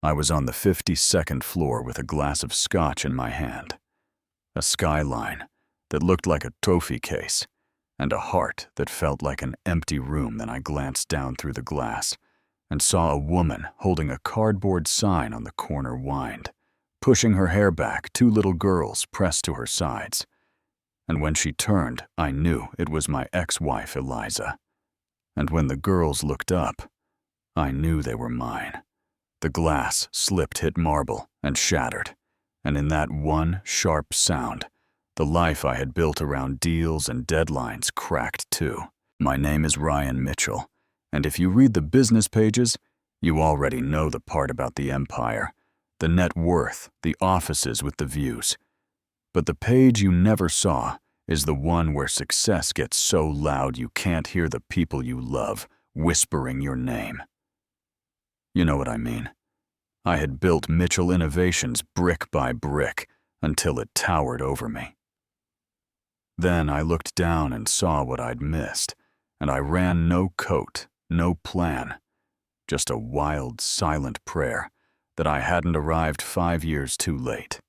I was on the 52nd floor with a glass of scotch in my hand, a skyline that looked like a trophy case, and a heart that felt like an empty room. Then I glanced down through the glass and saw a woman holding a cardboard sign on the corner wind, pushing her hair back, two little girls pressed to her sides. And when she turned, I knew it was my ex-wife, Eliza. And when the girls looked up, I knew they were mine. The glass slipped, hit marble, and shattered. And in that one sharp sound, the life I had built around deals and deadlines cracked too. My name is Ryan Mitchell, and if you read the business pages, you already know the part about the empire, the net worth, the offices with the views. But the page you never saw is the one where success gets so loud you can't hear the people you love whispering your name. You know what I mean. I had built Mitchell Innovations brick by brick until it towered over me. Then I looked down and saw what I'd missed, and I ran no coat, no plan, just a wild, silent prayer that I hadn't arrived 5 years too late.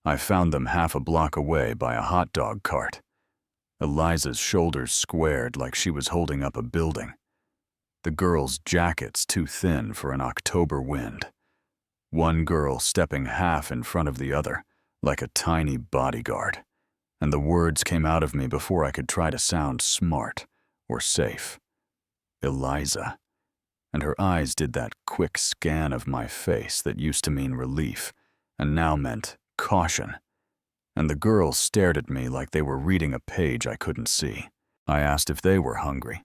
I found them half a block away by a hot dog cart. Eliza's shoulders squared like she was holding up a building. The girls' jackets too thin for an October wind. One girl stepping half in front of the other, like a tiny bodyguard. And the words came out of me before I could try to sound smart or safe. Eliza. And her eyes did that quick scan of my face that used to mean relief, and now meant caution. And the girls stared at me like they were reading a page I couldn't see. I asked if they were hungry,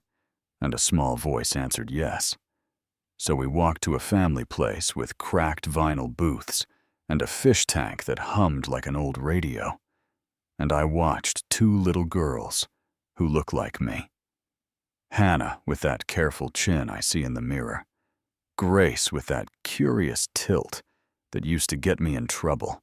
and a small voice answered yes. So we walked to a family place with cracked vinyl booths and a fish tank that hummed like an old radio. And I watched two little girls who look like me. Hannah with that careful chin I see in the mirror. Grace with that curious tilt that used to get me in trouble.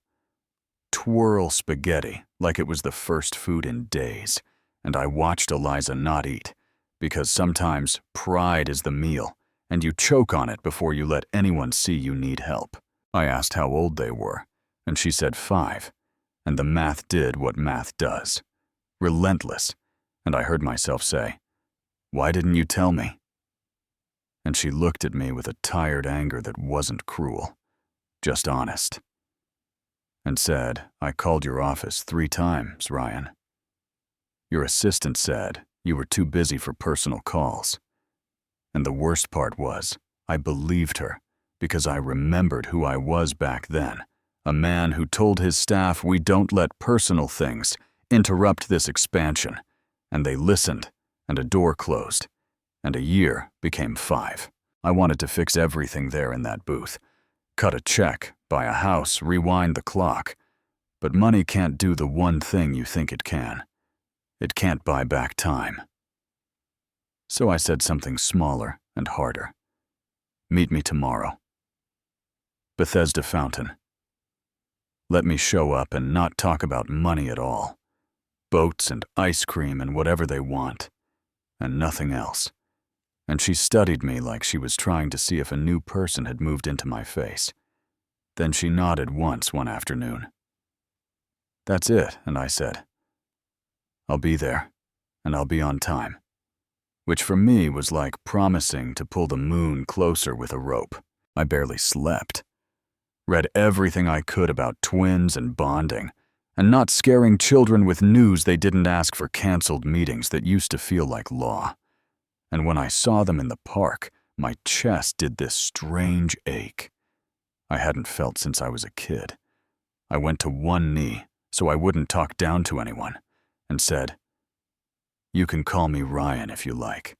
Twirl spaghetti like it was the first food in days, and I watched Eliza not eat, because sometimes pride is the meal, and you choke on it before you let anyone see you need help. I asked how old they were, and she said 5, and the math did what math does. Relentless, and I heard myself say, "Why didn't you tell me?" And she looked at me with a tired anger that wasn't cruel, just honest, and said, "I called your office 3 times, Ryan. Your assistant said you were too busy for personal calls." And the worst part was, I believed her because I remembered who I was back then, a man who told his staff we don't let personal things interrupt this expansion, and they listened, and a door closed, and a year became 5. I wanted to fix everything there in that booth, cut a check, buy a house, rewind the clock, but money can't do the one thing you think it can. It can't buy back time. So I said something smaller and harder. Meet me tomorrow. Bethesda Fountain. Let me show up and not talk about money at all. Boats and ice cream and whatever they want, and nothing else. And she studied me like she was trying to see if a new person had moved into my face. Then she nodded once one afternoon. "That's it," and I said, "I'll be there, and I'll be on time." Which for me was like promising to pull the moon closer with a rope. I barely slept. Read everything I could about twins and bonding, and not scaring children with news they didn't ask for, canceled meetings that used to feel like law. And when I saw them in the park, my chest did this strange ache I hadn't felt since I was a kid. I went to one knee so I wouldn't talk down to anyone, and said, "You can call me Ryan if you like,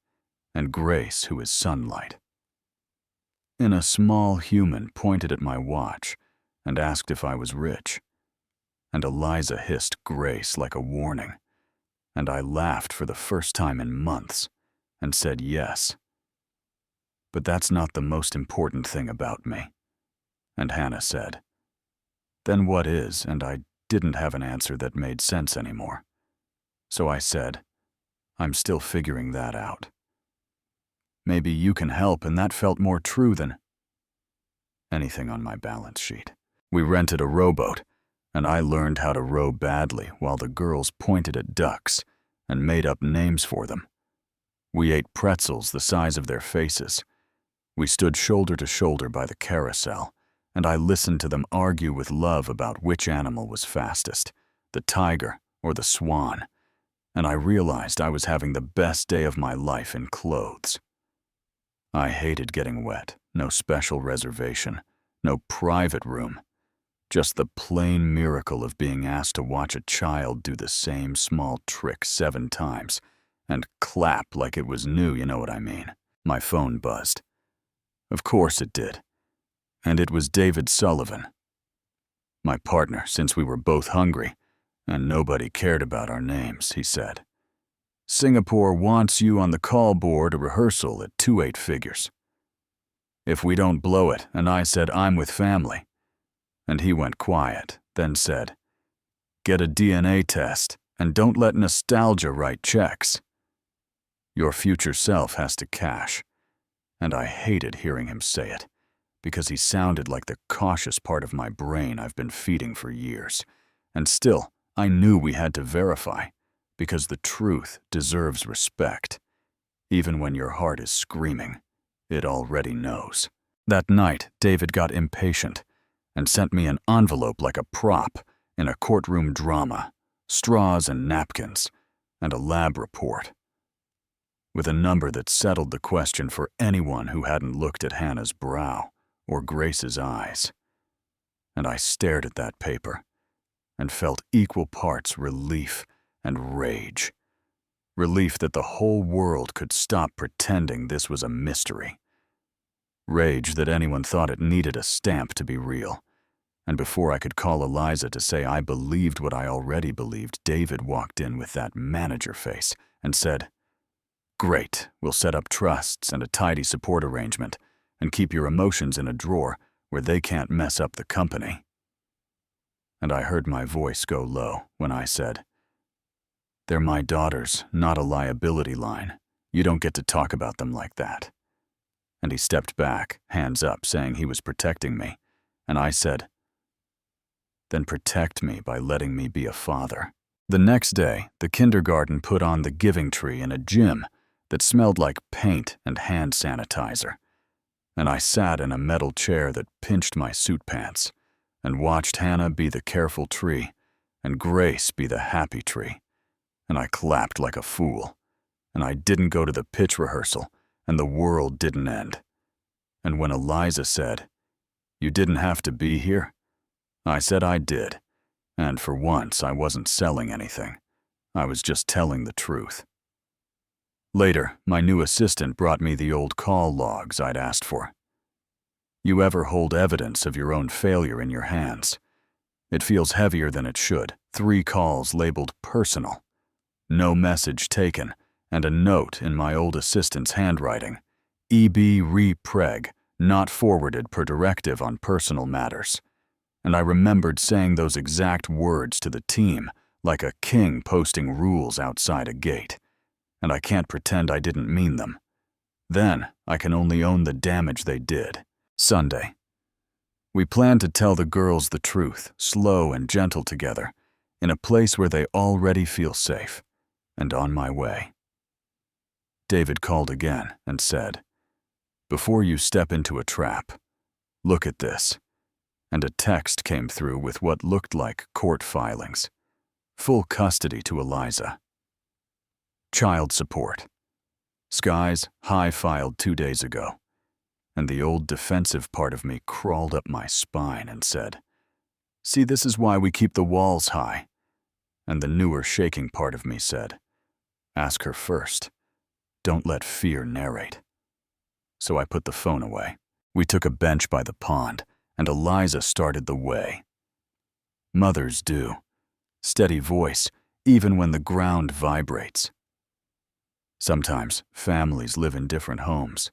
and Grace, who is sunlight." And a small human pointed at my watch and asked if I was rich. And Eliza hissed Grace like a warning, and I laughed for the first time in months and said yes. But that's not the most important thing about me. And Hannah said, "Then what is?" And I didn't have an answer that made sense anymore. So I said, "I'm still figuring that out. Maybe you can help," and that felt more true than anything on my balance sheet. We rented a rowboat, and I learned how to row badly while the girls pointed at ducks and made up names for them. We ate pretzels the size of their faces. We stood shoulder to shoulder by the carousel, and I listened to them argue with love about which animal was fastest, the tiger or the swan, and I realized I was having the best day of my life in clothes. I hated getting wet, no special reservation, no private room, just the plain miracle of being asked to watch a child do the same small trick 7 times and clap like it was new, you know what I mean. My phone buzzed. Of course it did. And it was David Sullivan, my partner since we were both hungry, and nobody cared about our names, he said. Singapore wants you on the call board a rehearsal at 2 8 figures. If we don't blow it, and I said I'm with family. And he went quiet, then said, get a DNA test and don't let nostalgia write checks. Your future self has to cash. And I hated hearing him say it, because he sounded like the cautious part of my brain I've been feeding for years. And still, I knew we had to verify, because the truth deserves respect. Even when your heart is screaming, it already knows. That night, David got impatient and sent me an envelope like a prop in a courtroom drama, straws and napkins, and a lab report, with a number that settled the question for anyone who hadn't looked at Hannah's brow or Grace's eyes. And I stared at that paper and felt equal parts relief and rage. Relief that the whole world could stop pretending this was a mystery. Rage that anyone thought it needed a stamp to be real. And before I could call Eliza to say I believed what I already believed, David walked in with that manager face and said, great, we'll set up trusts and a tidy support arrangement and keep your emotions in a drawer where they can't mess up the company. And I heard my voice go low when I said, they're my daughters, not a liability line. You don't get to talk about them like that. And he stepped back, hands up, saying he was protecting me. And I said, then protect me by letting me be a father. The next day, the kindergarten put on the giving tree in a gym that smelled like paint and hand sanitizer. And I sat in a metal chair that pinched my suit pants and watched Hannah be the careful tree and Grace be the happy tree. And I clapped like a fool. And I didn't go to the pitch rehearsal, and the world didn't end. And when Eliza said, you didn't have to be here, I said I did. And for once, I wasn't selling anything. I was just telling the truth. Later, my new assistant brought me the old call logs I'd asked for. You ever hold evidence of your own failure in your hands? It feels heavier than it should. 3 calls labeled personal. No message taken, and a note in my old assistant's handwriting. EB re-preg, not forwarded per directive on personal matters. And I remembered saying those exact words to the team, like a king posting rules outside a gate. And I can't pretend I didn't mean them. Then I can only own the damage they did. Sunday. We planned to tell the girls the truth, slow and gentle together, in a place where they already feel safe. And on my way. David called again and said, before you step into a trap, look at this. And a text came through with what looked like court filings. Full custody to Eliza. Child support. Skies high-filed 2 days ago. And the old defensive part of me crawled up my spine and said, see, this is why we keep the walls high. And the newer shaking part of me said, ask her first. Don't let fear narrate. So I put the phone away. We took a bench by the pond, and Eliza started the way. Mothers do. Steady voice, even when the ground vibrates. Sometimes families live in different homes.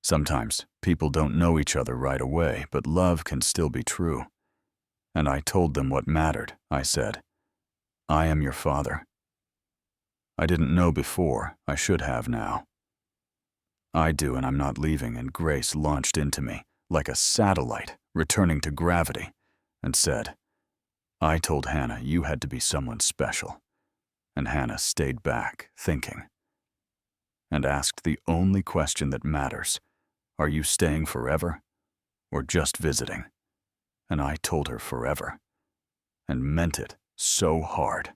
Sometimes people don't know each other right away, but love can still be true. And I told them what mattered. I said, I am your father. I didn't know before, I should have now. I do, and I'm not leaving, and Grace launched into me, like a satellite returning to gravity, and said, "I told Hannah you had to be someone special." And Hannah stayed back, thinking, and asked the only question that matters: "Are you staying forever or just visiting?" And I told her forever, and meant it so hard.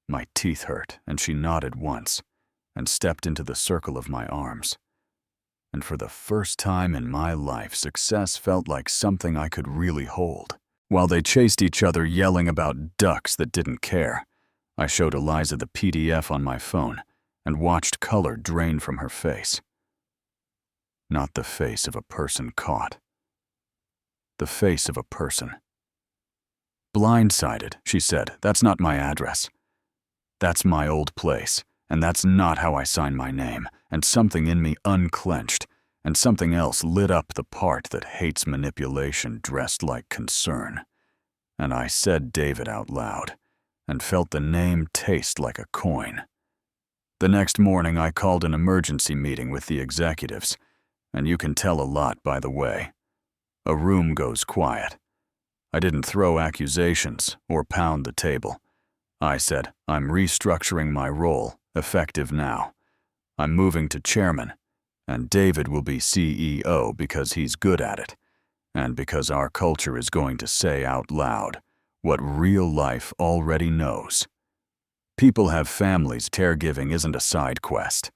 My teeth hurt, and she nodded once and stepped into the circle of my arms. And for the first time in my life, success felt like something I could really hold. While they chased each other yelling about ducks that didn't care, I showed Eliza the PDF on my phone and watched color drain from her face. Not the face of a person caught. The face of a person. "Blindsided," she said. "That's not my address. That's my old place, and that's not how I sign my name." And something in me unclenched, and something else lit up the part that hates manipulation dressed like concern. And I said David out loud, and felt the name taste like a coin. The next morning I called an emergency meeting with the executives, and you can tell a lot by the way. A room goes quiet. I didn't throw accusations or pound the table. I said, "I'm restructuring my role, effective now. I'm moving to chairman, and David will be CEO because he's good at it, and because our culture is going to say out loud what real life already knows. People have families. Caregiving isn't a side quest.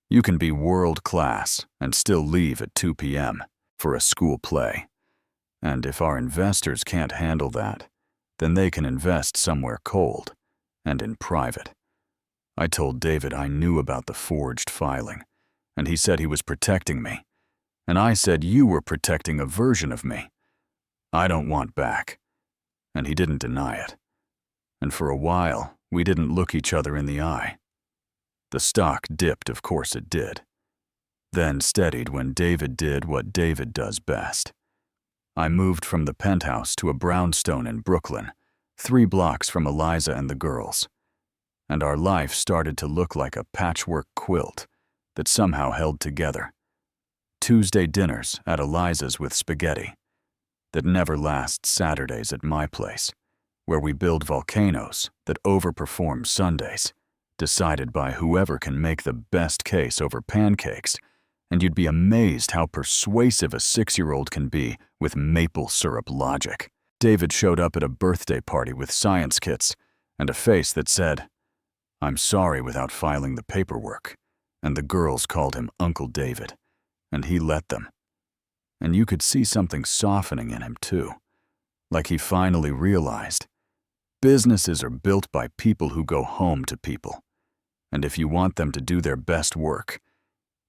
You can be world class and still leave at 2 p.m. for a school play. And if our investors can't handle that, then they can invest somewhere cold and in private." I told David I knew about the forged filing, and he said he was protecting me. And I said you were protecting a version of me I don't want back. And he didn't deny it. And for a while, we didn't look each other in the eye. The stock dipped, of course it did. Then steadied when David did what David does best. I moved from the penthouse to a brownstone in Brooklyn, 3 blocks from Eliza and the girls. And our life started to look like a patchwork quilt that somehow held together. Tuesday dinners at Eliza's with spaghetti that never last Saturdays at my place, where we build volcanoes that overperform Sundays, decided by whoever can make the best case over pancakes, and you'd be amazed how persuasive a 6-year-old can be with maple syrup logic. David showed up at a birthday party with science kits and a face that said, "I'm sorry," without filing the paperwork, and the girls called him Uncle David, and he let them. And you could see something softening in him too, like he finally realized businesses are built by people who go home to people, and if you want them to do their best work,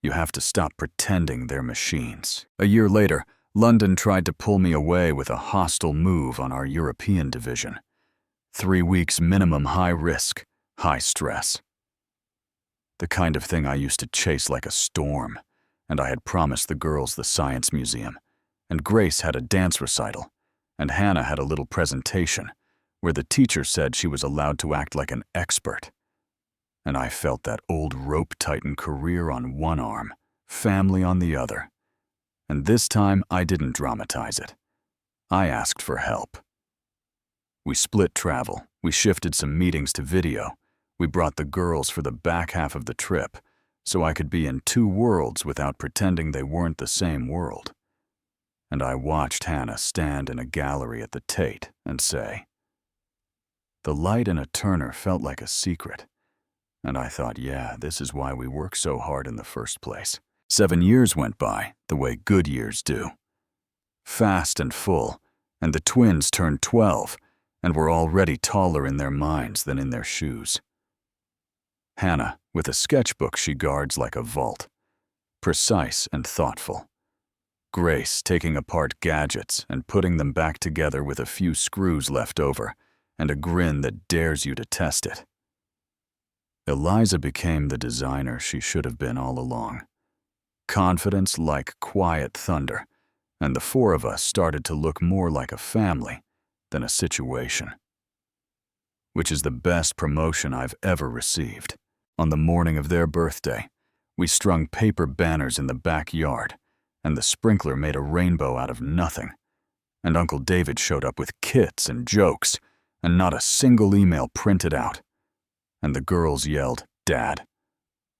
you have to stop pretending they're machines. A year later, London tried to pull me away with a hostile move on our European division. 3 weeks minimum, high risk, high stress. The kind of thing I used to chase like a storm, and I had promised the girls the science museum, and Grace had a dance recital, and Hannah had a little presentation where the teacher said she was allowed to act like an expert. And I felt that old rope tighten career on one arm, family on the other. And this time I didn't dramatize it. I asked for help. We split travel, we shifted some meetings to video, we brought the girls for the back half of the trip, so I could be in 2 worlds without pretending they weren't the same world. And I watched Hannah stand in a gallery at the Tate and say, "The light in a Turner felt like a secret." And I thought, yeah, this is why we work so hard in the first place. 7 years went by, the way good years do. Fast and full, and the twins turned 12, and were already taller in their minds than in their shoes. Hannah, with a sketchbook she guards like a vault, precise and thoughtful. Grace taking apart gadgets and putting them back together with a few screws left over, and a grin that dares you to test it. Eliza became the designer she should have been all along. Confidence like quiet thunder, and the 4 of us started to look more like a family than a situation. Which is the best promotion I've ever received. On the morning of their birthday, we strung paper banners in the backyard and the sprinkler made a rainbow out of nothing. And Uncle David showed up with kits and jokes, and not a single email printed out. And the girls yelled, "Dad,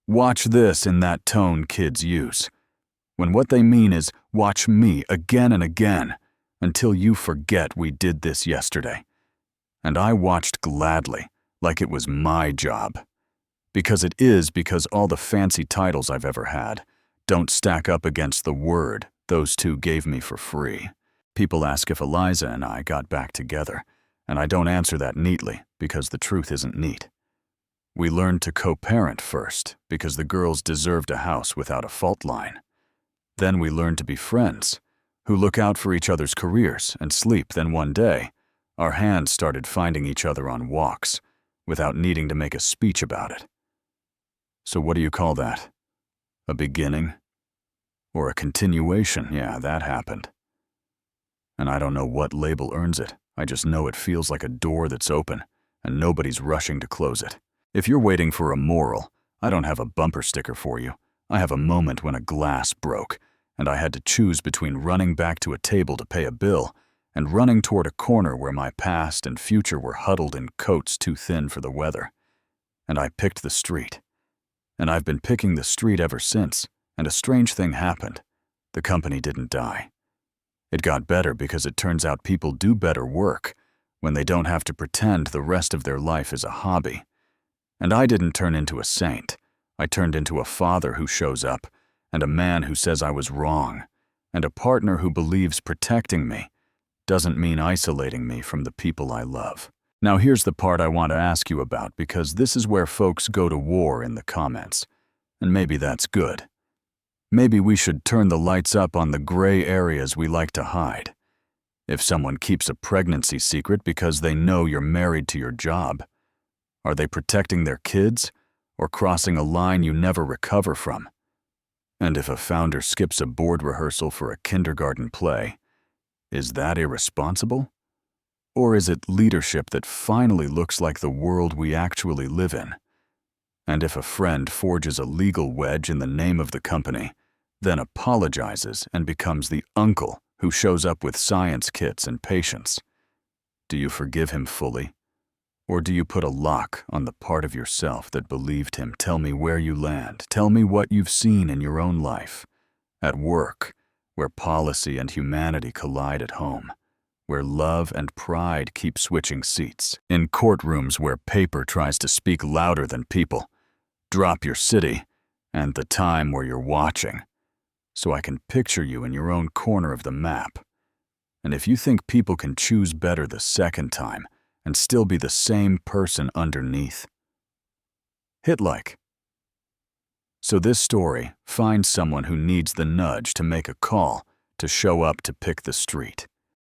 watch this," in that tone kids use, when what they mean is, "Watch me again and again, until you forget we did this yesterday." And I watched gladly, like it was my job. Because all the fancy titles I've ever had don't stack up against the word those two gave me for free. People ask if Eliza and I got back together, and I don't answer that neatly because the truth isn't neat. We learned to co-parent first because the girls deserved a house without a fault line. Then we learned to be friends, who look out for each other's careers and sleep. Then one day, our hands started finding each other on walks without needing to make a speech about it. So what do you call that? A beginning? Or a continuation? Yeah, that happened. And I don't know what label earns it. I just know it feels like a door that's open and nobody's rushing to close it. If you're waiting for a moral, I don't have a bumper sticker for you. I have a moment when a glass broke, and I had to choose between running back to a table to pay a bill and running toward a corner where my past and future were huddled in coats too thin for the weather. And I picked the street. And I've been picking the street ever since, and a strange thing happened. The company didn't die. It got better because it turns out people do better work when they don't have to pretend the rest of their life is a hobby. And I didn't turn into a saint. I turned into a father who shows up, and a man who says I was wrong, and a partner who believes protecting me doesn't mean isolating me from the people I love. Now here's the part I want to ask you about, because this is where folks go to war in the comments. And maybe that's good. Maybe we should turn the lights up on the gray areas we like to hide. If someone keeps a pregnancy secret because they know you're married to your job, are they protecting their kids or crossing a line you never recover from? And if a founder skips a board rehearsal for a kindergarten play, is that irresponsible? Or is it leadership that finally looks like the world we actually live in? And if a friend forges a legal wedge in the name of the company, then apologizes and becomes the uncle who shows up with science kits and patience, do you forgive him fully? Or do you put a lock on the part of yourself that believed him? Tell me where you land. Tell me what you've seen in your own life. At work, where policy and humanity collide. At home, where love and pride keep switching seats. In courtrooms where paper tries to speak louder than people. Drop your city and the time where you're watching, so I can picture you in your own corner of the map. And if you think people can choose better the second time and still be the same person underneath, hit like. So this story finds someone who needs the nudge to make a call, to show up to pick the street.